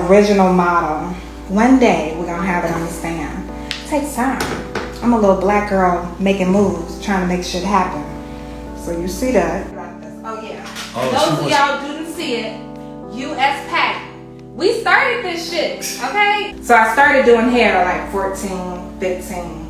original model. One day we're gonna have it on the stand. It takes time. I'm a little black girl making moves, trying to make shit happen. So you see that. Oh yeah. Those of y'all who didn't see it, US Pack. We started this shit, okay? So I started doing hair like 14, 15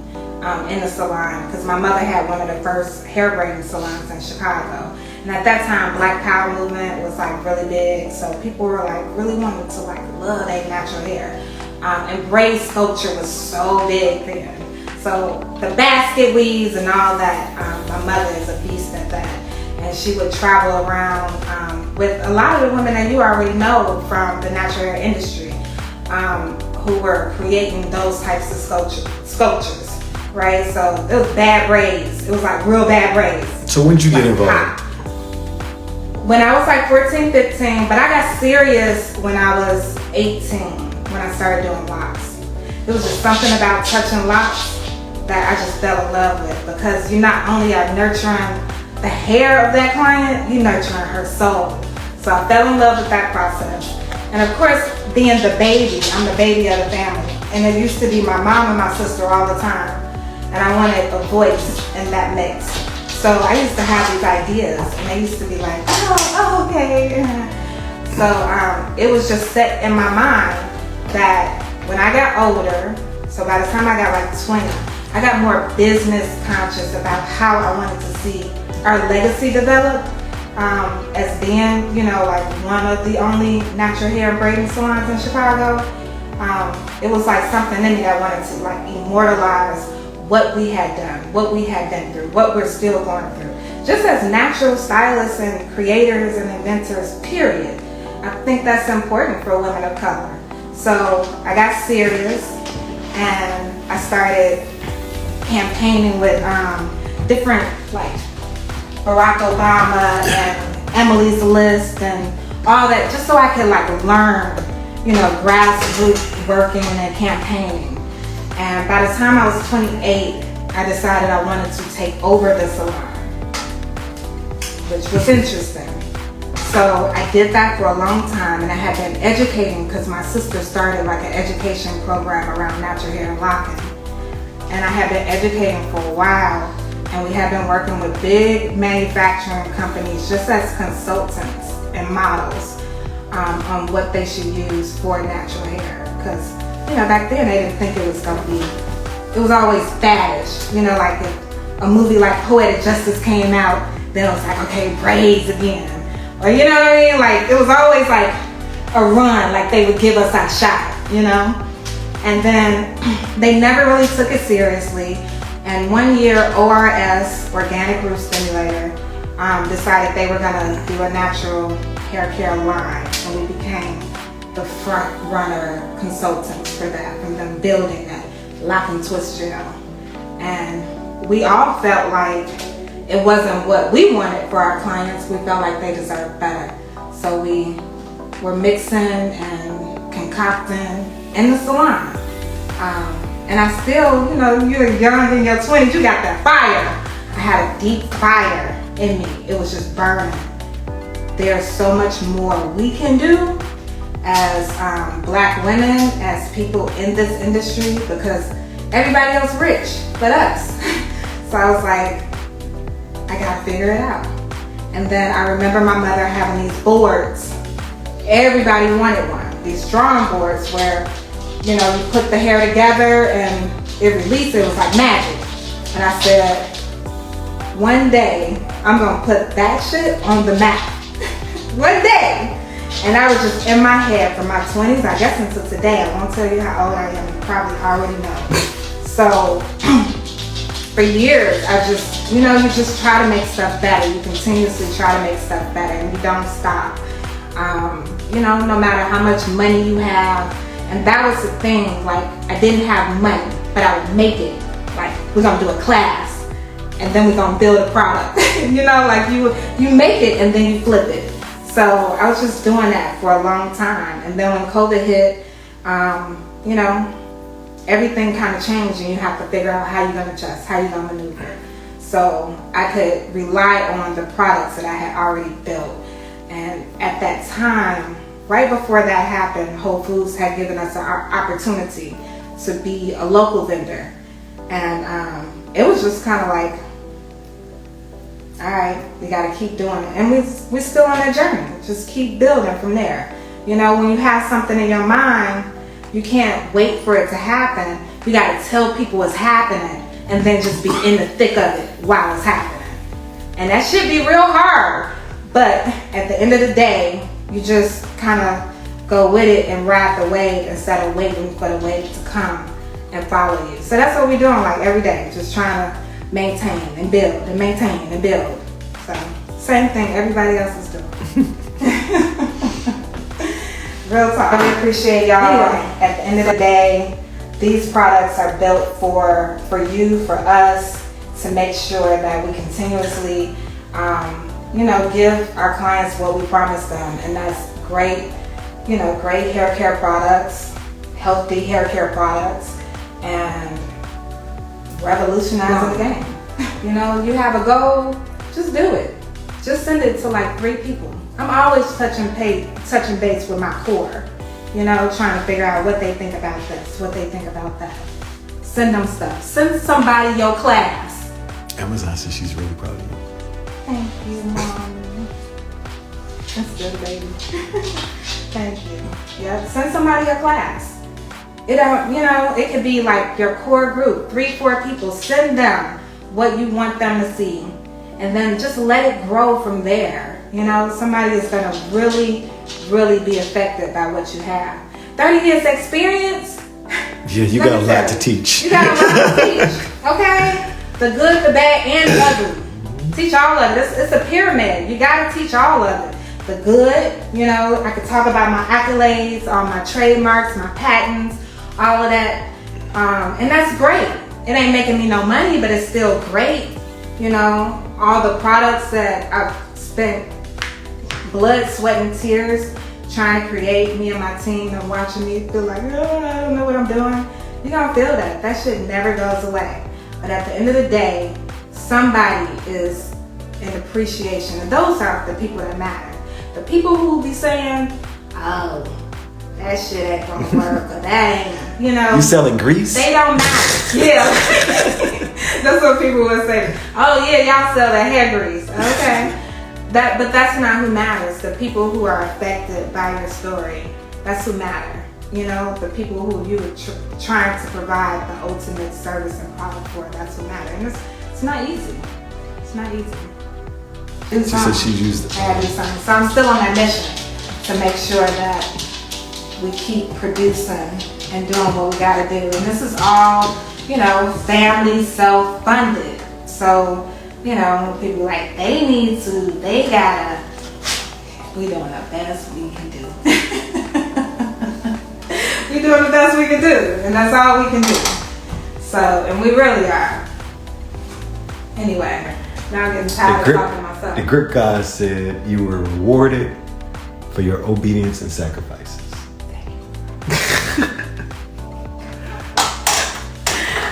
in the salon because my mother had one of the first hair braiding salons in Chicago. And at that time, Black Power movement was like really big. So people were like really wanting to like love their natural hair. And braid sculpture was so big then. So the basket weaves and all that, my mother is a beast at that. And she would travel around with a lot of the women that you already know from the natural hair industry who were creating those types of sculptures, right? So it was bad braids. It was like real bad braids. So when did you get involved? When I was like 14, 15, but I got serious when I was 18 when I started doing locks. It was just something about touching locks that I just fell in love with because you not only are nurturing the hair of that client, you nurturing her soul. So I fell in love with that process. And of course, being the baby, I'm the baby of the family. And it used to be my mom and my sister all the time. And I wanted a voice in that mix. So I used to have these ideas and they used to be like, oh okay. So it was just set in my mind that when I got older, so by the time I got like 20, I got more business conscious about how I wanted to see our legacy develop as being, you know, like one of the only natural hair and braiding salons in Chicago. It was like something in me that wanted to like immortalize what we had done, what we had been through, what we're still going through. Just as natural stylists and creators and inventors, period. I think that's important for women of color. So I got serious and I started campaigning with different like Barack Obama and Emily's List and all that, just so I could like learn, you know, grassroots working and campaigning. And by the time I was 28, I decided I wanted to take over the salon, which was interesting. So I did that for a long time and I had been educating because my sister started like an education program around natural hair and locking. And I had been educating for a while and we had been working with big manufacturing companies just as consultants and models on what they should use for natural hair. Because, you know, back then they didn't think it was going to be, it was always faddish. You know, like if a movie like Poetic Justice came out, then it was like, okay, braids again. Or you know what I mean? Like it was always like a run, like they would give us our shot, you know? And then they never really took it seriously. And one year, ORS, Organic Root Stimulator, decided they were gonna do a natural hair care line. And we became the front runner consultants for that, from them building that lock and twist gel. And we all felt like it wasn't what we wanted for our clients. We felt like they deserved better. So we were mixing and concocting in the salon. And I still, you know, you're young in your 20s, you got that fire. I had a deep fire in me. It was just burning. There's so much more we can do as black women, as people in this industry, because everybody else rich but us. So I was like, I gotta figure it out. And then I remember my mother having these boards. Everybody wanted one. These drawing boards where, you know, you put the hair together and it released. It was like magic. And I said, one day I'm gonna put that shit on the map. One day. And I was just in my head from my 20s, I guess until today. I won't tell you how old I am. You probably already know. So for years, I just, you know, you just try to make stuff better. You continuously try to make stuff better and you don't stop. You know, no matter how much money you have. And that was the thing, like, I didn't have money, but I would make it. Like, we're gonna do a class and then we're gonna build a product. You know, like you make it and then you flip it. So I was just doing that for a long time. And then when COVID hit, you know, everything kind of changed and you have to figure out how you're going to adjust, how you're going to maneuver. So I could rely on the products that I had already built. And at that time, right before that happened, Whole Foods had given us an opportunity to be a local vendor. And it was just kind of like, all right, we got to keep doing it. And we're still on that journey. Just keep building from there. You know, when you have something in your mind, you can't wait for it to happen. You got to tell people what's happening and then just be in the thick of it while it's happening. And that should be real hard. But at the end of the day, you just kind of go with it and ride the wave instead of waiting for the wave to come and follow you. So that's what we're doing like every day, just trying to maintain and build and maintain and build. So same thing everybody else is doing. Real talk. I really appreciate y'all. Yeah. At the end of the day, these products are built for you, for us, to make sure that we continuously give our clients what we promised them, and that's great, great hair care products, healthy hair care products, and revolutionizing the game. You have a goal, just do it. Just send it to like 3 people. I'm always touching base with my core, trying to figure out what they think about this, what they think about that. Send them stuff. Send somebody your class. Amazon says she's really proud of you. Thank you, Mom. That's good, baby. Thank you. Yep. Send somebody a class. It could be like your core group, 3-4 people. Send them what you want them to see, and then just let it grow from there. Somebody is gonna really, really be affected by what you have. 30 years experience. Yeah, you got a lot to teach. You got a lot to teach. Okay, the good, the bad, and the ugly. Teach all of it. It's a pyramid. You got to teach all of it. The good, I could talk about my accolades, all my trademarks, my patents, all of that. And that's great. It ain't making me no money, but it's still great. All the products that I've spent blood, sweat, and tears trying to create, me and my team, and watching me feel like, oh, I don't know what I'm doing. You're going to feel that. That shit never goes away. But at the end of the day, somebody is in appreciation, and those are the people that matter. The people who be saying, oh, that shit ain't gonna work, or that ain't, You selling grease? They don't matter. Yeah. That's what people would say. Oh yeah, y'all sell that hair grease. Okay. But that's not who matters. The people who are affected by your story, that's who matter. The people who you are trying to provide the ultimate service and product for, that's what matter. And it's not easy. It's not easy. She said she used it. I gotta do something. So I'm still on that mission to make sure that we keep producing and doing what we gotta do. And this is all, family self-funded. So, people like, they gotta, we doing the best we can do. We doing the best we can do, and that's all we can do. So, and we really are. Anyway, now I'm getting tired of talking to myself. The Grip God said you were rewarded for your obedience and sacrifices.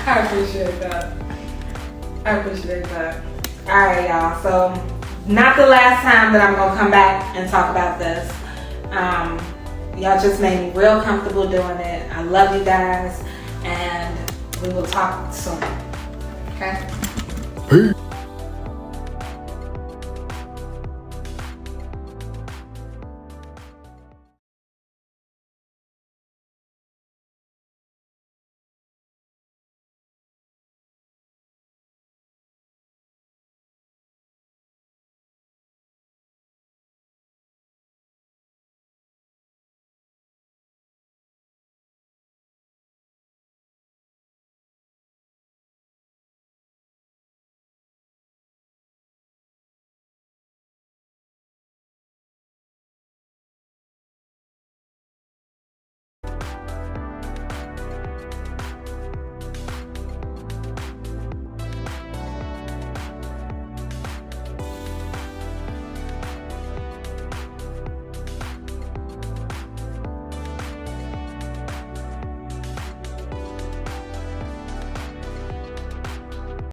I appreciate that. All right, y'all. So, not the last time that I'm gonna come back and talk about this. Y'all just made me real comfortable doing it. I love you guys, and we will talk soon. Okay?